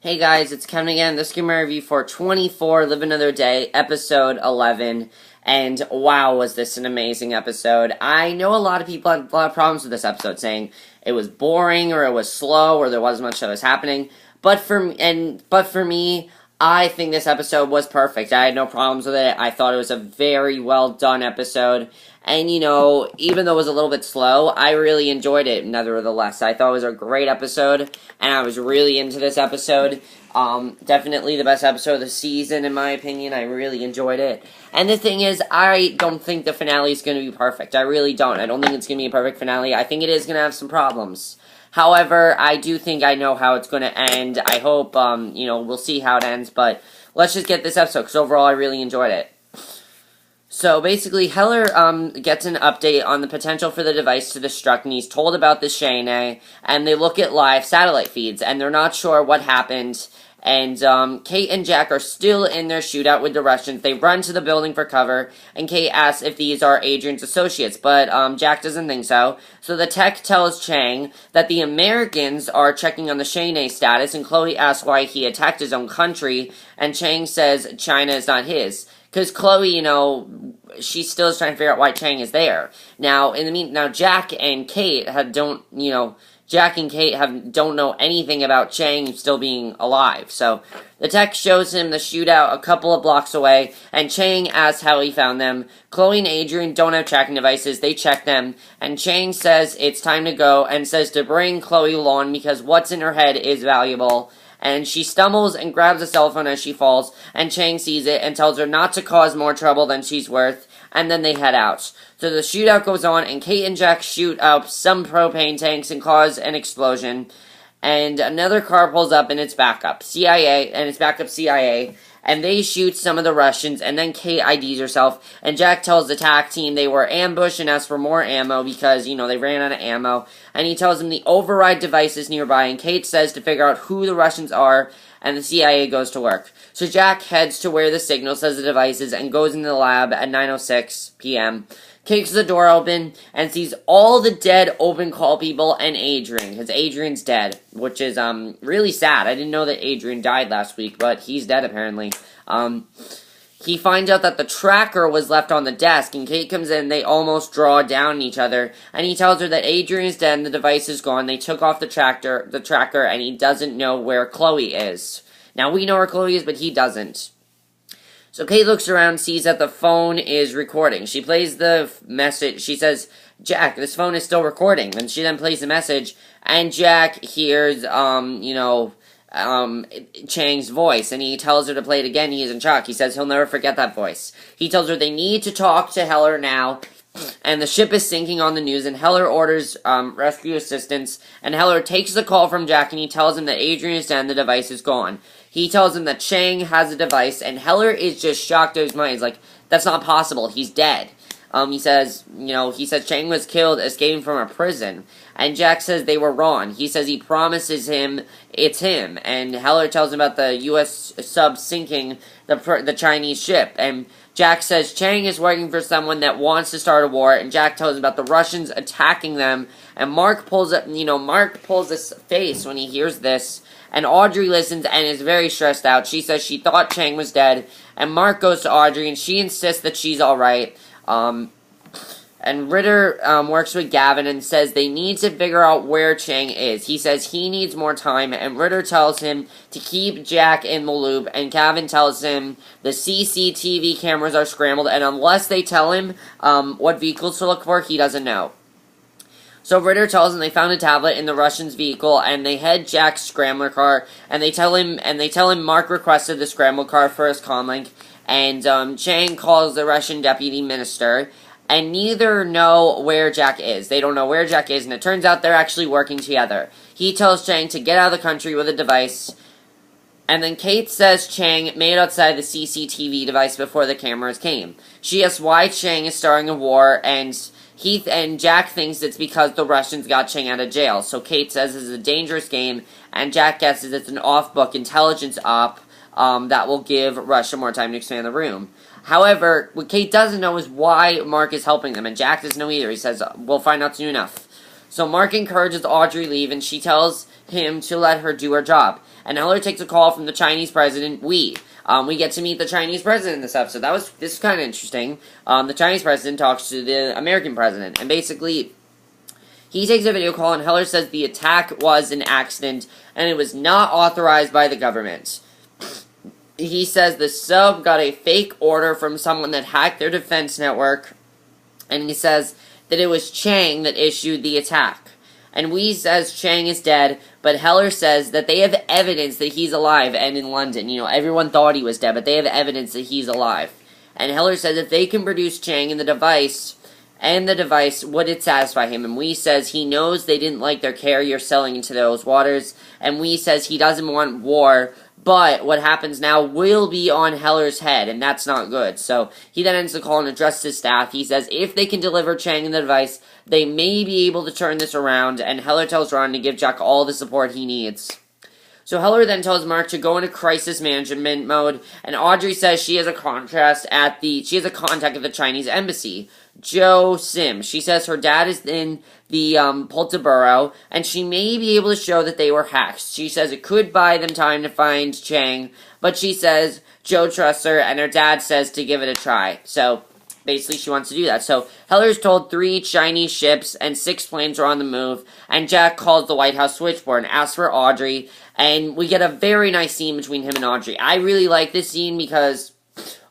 Hey guys, it's Kevin again. This is my review for 24 Live Another Day, episode 11. And wow, was this an amazing episode. I know a lot of people had a lot of problems with this episode, saying it was boring, or it was slow, or there wasn't much that was happening. But for me, I think this episode was perfect. I had no problems with it. I thought it was a very well done episode. And, even though it was a little bit slow, I really enjoyed it, nevertheless. I thought it was a great episode, and I was really into this episode. Definitely the best episode of the season, in my opinion. I really enjoyed it. And the thing is, I don't think the finale is going to be perfect. I really don't. I don't think it's going to be a perfect finale. I think it is going to have some problems. However, I do think I know how it's going to end. I hope, we'll see how it ends, but let's just get this episode, because overall I really enjoyed it. So basically, Heller gets an update on the potential for the device to destruct, and he's told about the Cheng, and they look at live satellite feeds, and they're not sure what happened. And Kate and Jack are still in their shootout with the Russians. They run to the building for cover, and Kate asks if these are Adrian's associates, but Jack doesn't think so. So the tech tells Cheng that the Americans are checking on the Cheng status, and Chloe asks why he attacked his own country, and Cheng says China is not his. Because Chloe, she still is trying to figure out why Cheng is there. Now, Jack and Kate don't know anything about Cheng still being alive. So, the tech shows him the shootout a couple of blocks away, and Cheng asks how he found them. Chloe and Adrian don't have tracking devices, they check them, and Cheng says it's time to go, and says to bring Chloe along because what's in her head is valuable. And she stumbles and grabs a cell phone as she falls, and Cheng sees it and tells her not to cause more trouble than she's worth, and then they head out. So the shootout goes on, and Kate and Jack shoot up some propane tanks and cause an explosion, and another car pulls up and it's backup CIA, and they shoot some of the Russians, and then Kate IDs herself, and Jack tells the attack team they were ambushed and asks for more ammo because, they ran out of ammo, and he tells them the override device is nearby, and Kate says to figure out who the Russians are, and the CIA goes to work. So Jack heads to where the signal says the device is and goes into the lab at 9:06 p.m., kicks the door open, and sees all the dead open call people and Adrian, because Adrian's dead, which is, really sad. I didn't know that Adrian died last week, but he's dead, apparently. He finds out that the tracker was left on the desk, and Kate comes in, they almost draw down each other, and he tells her that Adrian is dead and the device is gone. They took off the tracker, and he doesn't know where Chloe is. Now, we know where Chloe is, but he doesn't. So Kate looks around, sees that the phone is recording. She plays the message. She says, Jack, this phone is still recording. And she then plays the message, and Jack hears, Cheng's voice, and he tells her to play it again. He is in shock. He says he'll never forget that voice. He tells her they need to talk to Heller now, and the ship is sinking on the news, and Heller orders rescue assistance, and Heller takes the call from Jack, and he tells him that Adrian is dead and the device is gone. He tells him that Cheng has a device, and Heller is just shocked out of his mind. He's like, that's not possible, he's dead. He says Cheng was killed escaping from a prison, and Jack says they were wrong. He says he promises him it's him, and Heller tells him about the U.S. sub sinking the Chinese ship, and Jack says Cheng is working for someone that wants to start a war, and Jack tells him about the Russians attacking them, and Mark pulls his face when he hears this, and Audrey listens and is very stressed out. She says she thought Cheng was dead, and Mark goes to Audrey, and she insists that she's alright. And Ritter works with Gavin and says they need to figure out where Cheng is. He says he needs more time, and Ritter tells him to keep Jack in the loop, and Gavin tells him the CCTV cameras are scrambled, and unless they tell him what vehicles to look for, he doesn't know. So Ritter tells him they found a tablet in the Russians' vehicle, and they head Jack's scrambler car, and they tell him Mark requested the scramble car for his comlink, and Cheng calls the Russian deputy minister, and neither know where Jack is. They don't know where Jack is, and it turns out they're actually working together. He tells Cheng to get out of the country with a device, and then Kate says Cheng made outside the CCTV device before the cameras came. She asks why Cheng is starting a war, and Jack thinks it's because the Russians got Cheng out of jail. So Kate says this is a dangerous game, and Jack guesses it's an off-book intelligence op that will give Russia more time to expand the room. However, what Kate doesn't know is why Mark is helping them, and Jack doesn't know either. He says, we'll find out soon enough. So Mark encourages Audrey to leave, and she tells him to let her do her job. and Heller takes a call from the Chinese president, we get to meet the Chinese president in this episode. This is kind of interesting. The Chinese president talks to the American president, and basically, he takes a video call, and Heller says the attack was an accident, and it was not authorized by the government. He says the sub got a fake order from someone that hacked their defense network, and he says that it was Cheng that issued the attack. And Wee says Cheng is dead, but Heller says that they have evidence that he's alive and in London. You know, everyone thought he was dead, but they have evidence that he's alive. And Heller says if they can produce Cheng and the device, would it satisfy him? And Wee says he knows they didn't like their carrier selling into those waters, and Wee says he doesn't want war, but what happens now will be on Heller's head, and that's not good. So he then ends the call and addresses his staff. He says if they can deliver Cheng and the device, they may be able to turn this around, and Heller tells Ron to give Jack all the support he needs. So Heller then tells Mark to go into crisis management mode, and Audrey says she has a contact at the Chinese embassy, Joe Sim. She says her dad is in the Polterboro, and she may be able to show that they were hacked. She says it could buy them time to find Cheng, but she says Joe trusts her, and her dad says to give it a try. So basically, she wants to do that. So Heller's told 3 Chinese ships and 6 planes are on the move, and Jack calls the White House switchboard and asks for Audrey, and we get a very nice scene between him and Audrey. I really like this scene because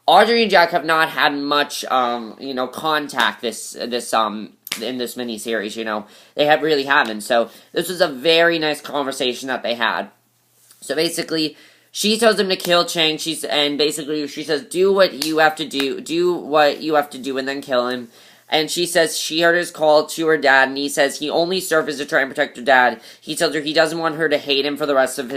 Audrey and Jack have not had much, contact in this miniseries, They really haven't. So this was a very nice conversation that they had. So basically, she tells him to kill Cheng, she says, do what you have to do, and then kill him. And she says she heard his call to her dad, and he says he only surfaced to try and protect her dad. He tells her he doesn't want her to hate him for the rest of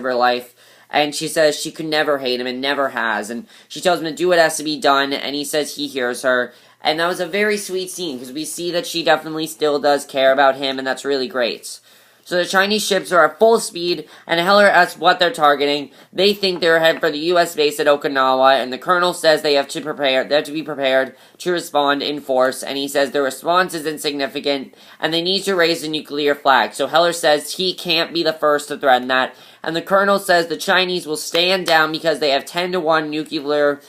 her life. And she says she could never hate him and never has. And she tells him to do what has to be done, and he says he hears her. And that was a very sweet scene, because we see that she definitely still does care about him, and that's really great. So the Chinese ships are at full speed, and Heller asks what they're targeting. They think they're headed for the U.S. base at Okinawa, and the colonel says they have to be prepared to respond in force, and he says their response is insignificant, and they need to raise the nuclear flag. So Heller says he can't be the first to threaten that, and the colonel says the Chinese will stand down because they have 10-to-1 nuclear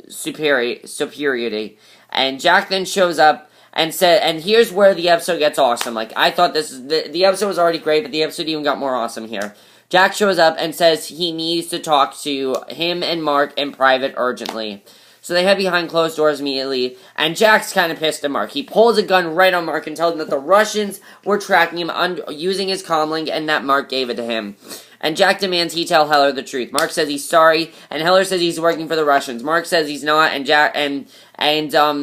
superiority. And Jack then shows up, and here's where the episode gets awesome. Like, I thought the episode was already great, but the episode even got more awesome here. Jack shows up and says he needs to talk to him and Mark in private urgently. So they head behind closed doors immediately, and Jack's kind of pissed at Mark. He pulls a gun right on Mark and tells him that the Russians were tracking him using his comlink, and that Mark gave it to him. And Jack demands he tell Heller the truth. Mark says he's sorry, and Heller says he's working for the Russians. Mark says he's not, and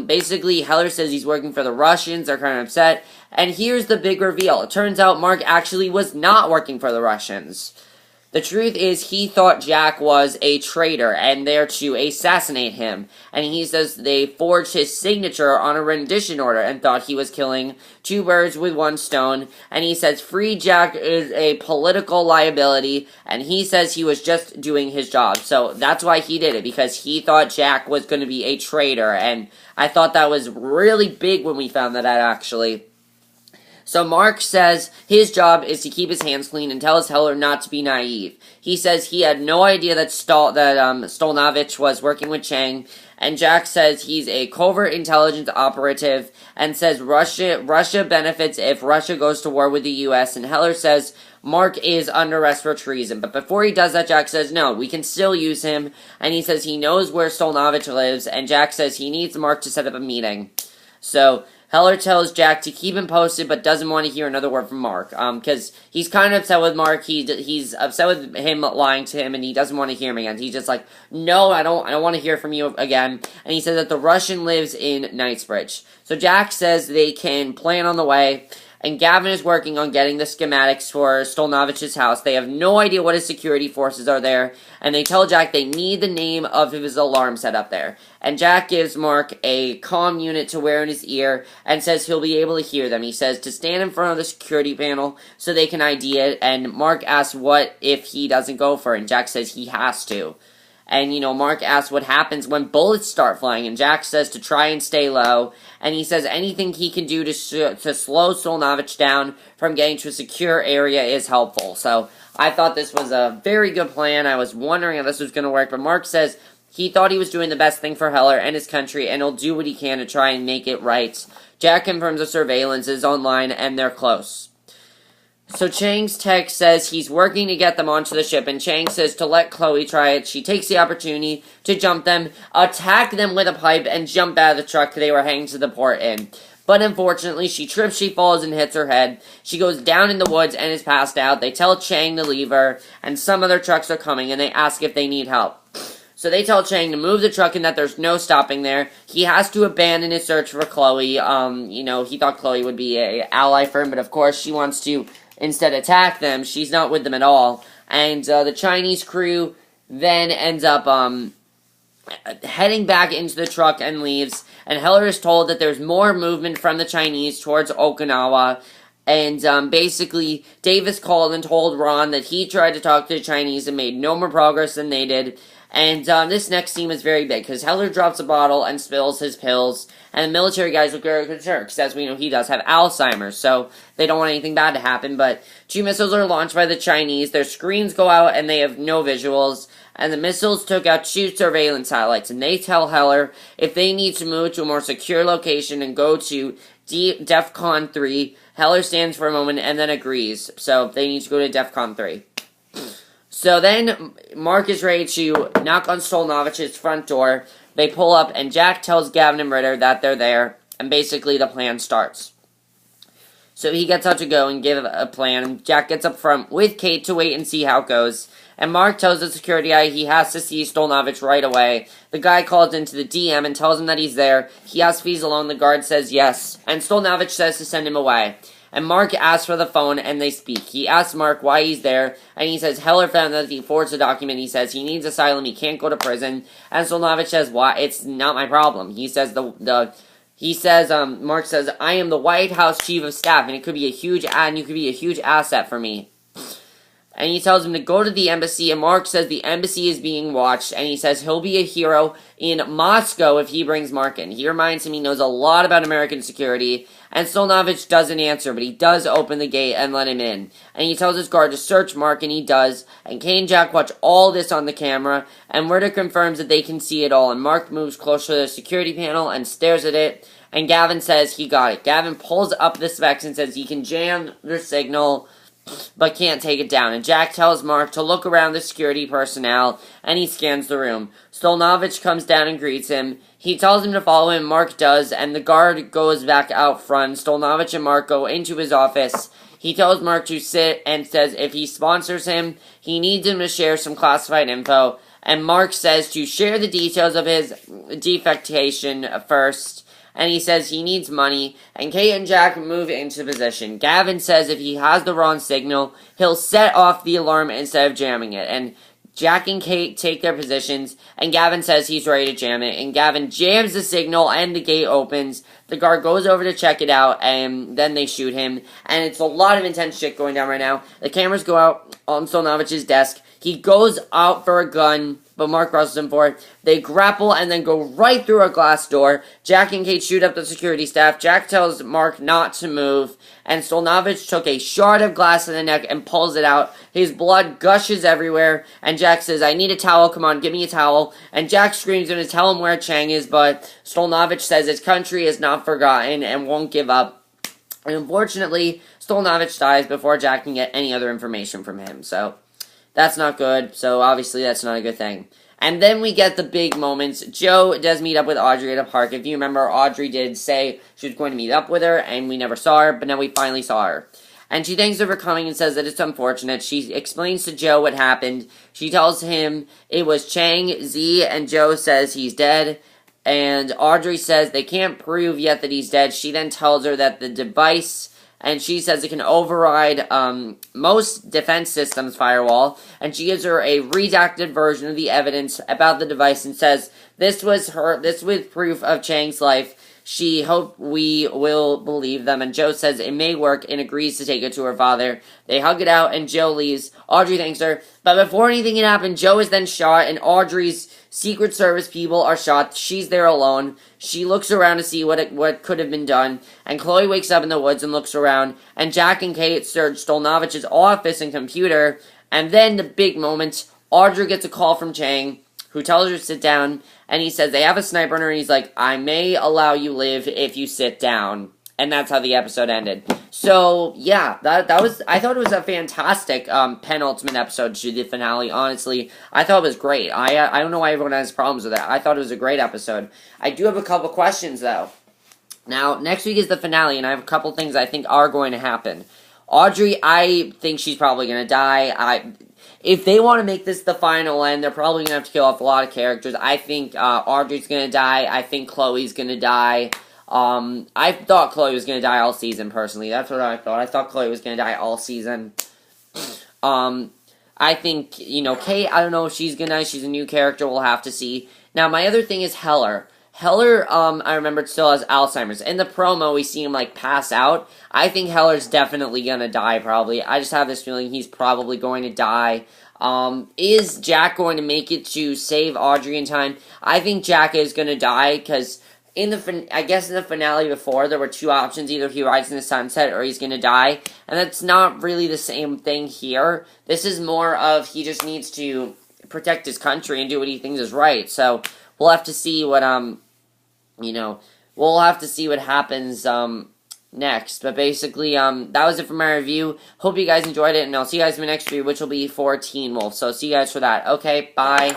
basically Heller says he's working for the Russians. They're kind of upset. And here's the big reveal. It turns out Mark actually was not working for the Russians. The truth is he thought Jack was a traitor and there to assassinate him. And he says they forged his signature on a rendition order and thought he was killing 2 birds with 1 stone. And he says Free Jack is a political liability, and he says he was just doing his job. So that's why he did it, because he thought Jack was going to be a traitor. And I thought that was really big when we found that out, actually. So Mark says his job is to keep his hands clean and tells Heller not to be naive. He says he had no idea that Stolnovich was working with Cheng, and Jack says he's a covert intelligence operative and says Russia benefits if Russia goes to war with the U.S., and Heller says Mark is under arrest for treason. But before he does that, Jack says no, we can still use him, and he says he knows where Stolnovich lives, and Jack says he needs Mark to set up a meeting. So Heller tells Jack to keep him posted, but doesn't want to hear another word from Mark, because he's kind of upset with Mark. He's upset with him lying to him, and he doesn't want to hear him again. He's just like, no, I don't want to hear from you again. And he says that the Russian lives in Knightsbridge. So Jack says they can plan on the way, and Gavin is working on getting the schematics for Stolnovich's house. They have no idea what his security forces are there, and they tell Jack they need the name of his alarm set up there. And Jack gives Mark a comm unit to wear in his ear and says he'll be able to hear them. He says to stand in front of the security panel so they can ID it, and Mark asks what if he doesn't go for it, and Jack says he has to. And, Mark asks what happens when bullets start flying, and Jack says to try and stay low, and he says anything he can do to slow Stolnovich down from getting to a secure area is helpful. So, I thought this was a very good plan. I was wondering how this was going to work, but Mark says he thought he was doing the best thing for Heller and his country, and he'll do what he can to try and make it right. Jack confirms the surveillance is online, and they're close. So Cheng's text says he's working to get them onto the ship, and Cheng says to let Chloe try it. She takes the opportunity to jump them, attack them with a pipe, and jump out of the truck they were heading to the port in. But unfortunately, she trips, she falls, and hits her head. She goes down in the woods and is passed out. They tell Cheng to leave her, and some other trucks are coming, and they ask if they need help. So they tell Cheng to move the truck and that there's no stopping there. He has to abandon his search for Chloe. He thought Chloe would be an ally for him, but of course she wants to instead attack them. She's not with them at all. And the Chinese crew then ends up heading back into the truck and leaves. And Heller is told that there's more movement from the Chinese towards Okinawa. And basically, Davis called and told Ron that he tried to talk to the Chinese and made no more progress than they did. And this next scene is very big, because Heller drops a bottle and spills his pills, and the military guys look very concerned, because as we know, he does have Alzheimer's, so they don't want anything bad to happen. But 2 missiles are launched by the Chinese, their screens go out, and they have no visuals, and the missiles took out 2 surveillance satellites, and they tell Heller if they need to move to a more secure location and go to DEFCON 3. Heller stands for a moment and then agrees, so they need to go to DEFCON 3. So then, Mark is ready to knock on Stolnovich's front door. They pull up, and Jack tells Gavin and Ritter that they're there, and basically the plan starts. So he gets out to go and give a plan, and Jack gets up front with Kate to wait and see how it goes. And Mark tells the security guy he has to see Stolnovich right away. The guy calls into the DM and tells him that he's there. He asks if he's alone. The guard says yes, and Stolnovich says to send him away. And Mark asks for the phone, and they speak. He asks Mark why he's there, and he says Heller found that if he forged the document. He says he needs asylum, he can't go to prison. And Stolnovich says, "Why? It's not my problem." He says Mark says, "I am the White House Chief of Staff, and you could be a huge asset for me." And he tells him to go to the embassy, and Mark says the embassy is being watched, and he says he'll be a hero in Moscow if he brings Mark in. He reminds him he knows a lot about American security, and Stolnovich doesn't answer, but he does open the gate and let him in. And he tells his guard to search Mark, and he does, and Kate and Jack watch all this on the camera, and Ritter confirms that they can see it all, and Mark moves closer to the security panel and stares at it, and Gavin says he got it. Gavin pulls up the specs and says he can jam the signal, but can't take it down. And Jack tells Mark to look around the security personnel, and he scans the room. Stolnovich comes down and greets him. He tells him to follow him. Mark does, and the guard goes back out front. Stolnovich and Mark go into his office. He tells Mark to sit and says if he sponsors him, he needs him to share some classified info. And Mark says to share the details of his defectation first. And he says he needs money, and Kate and Jack move into position. Gavin says if he has the wrong signal, he'll set off the alarm instead of jamming it. And Jack and Kate take their positions, and Gavin says he's ready to jam it. And Gavin jams the signal, and the gate opens. The guard goes over to check it out, and then they shoot him. And it's a lot of intense shit going down right now. The cameras go out on Stolnovich's desk. He goes out for a gun, but Mark rushes him for it. They grapple and then go right through a glass door. Jack and Kate shoot up the security staff. Jack tells Mark not to move, and Stolnovich took a shard of glass in the neck and pulls it out. His blood gushes everywhere, and Jack says, "I need a towel, come on, give me a towel." And Jack screams to tell him where Cheng is, but Stolnovich says his country is not forgotten and won't give up. And unfortunately, Stolnovich dies before Jack can get any other information from him, so that's not good, so obviously that's not a good thing. And then we get the big moments. Joe does meet up with Audrey at a park. If you remember, Audrey did say she was going to meet up with her, and we never saw her, but now we finally saw her. And she thanks her for coming and says that it's unfortunate. She explains to Joe what happened. She tells him it was Cheng, Z, and Joe says he's dead. And Audrey says they can't prove yet that he's dead. She then tells her that the device, and she says it can override most defense systems firewall, and she gives her a redacted version of the evidence about the device and says this was proof of Cheng's life. She hoped we will believe them, and Joe says it may work and agrees to take it to her father. They hug it out, and Joe leaves. Audrey thanks her, but before anything can happen, Joe is then shot, and Audrey's Secret Service people are shot. She's there alone. She looks around to see what could have been done, and Chloe wakes up in the woods and looks around, and Jack and Kate search Stolnovich's office and computer, And then the big moment, Audrey gets a call from Cheng, who tells her to sit down, and he says they have a sniper on her, and he's like, I may allow you live if you sit down. And that's how the episode ended. So, yeah, that was, I thought it was a fantastic penultimate episode to the finale, honestly. I thought it was great. I don't know why everyone has problems with that. I thought it was a great episode. I do have a couple questions, though. Now, next week is the finale, and I have a couple things I think are going to happen. Audrey, I think she's probably going to die. If they want to make this the final end, they're probably going to have to kill off a lot of characters. I think Audrey's going to die. I think Chloe's going to die. I thought Chloe was going to die all season, personally. That's what I thought. I thought Chloe was going to die all season. I think, Kate, I don't know if she's going to die. She's a new character. We'll have to see. Now, my other thing is Heller. Heller, I remember, still has Alzheimer's. In the promo, we see him, pass out. I think Heller's definitely going to die, probably. I just have this feeling he's probably going to die. Is Jack going to make it to save Audrey in time? I think Jack is going to die, because in the finale before, there were two options. Either he rides in the sunset or he's going to die. And that's not really the same thing here. This is more of he just needs to protect his country and do what he thinks is right. So we'll have to see what, we'll have to see what happens, next. But basically, that was it for my review. Hope you guys enjoyed it, and I'll see you guys in my next review, which will be for Teen Wolf. So see you guys for that. Okay, bye.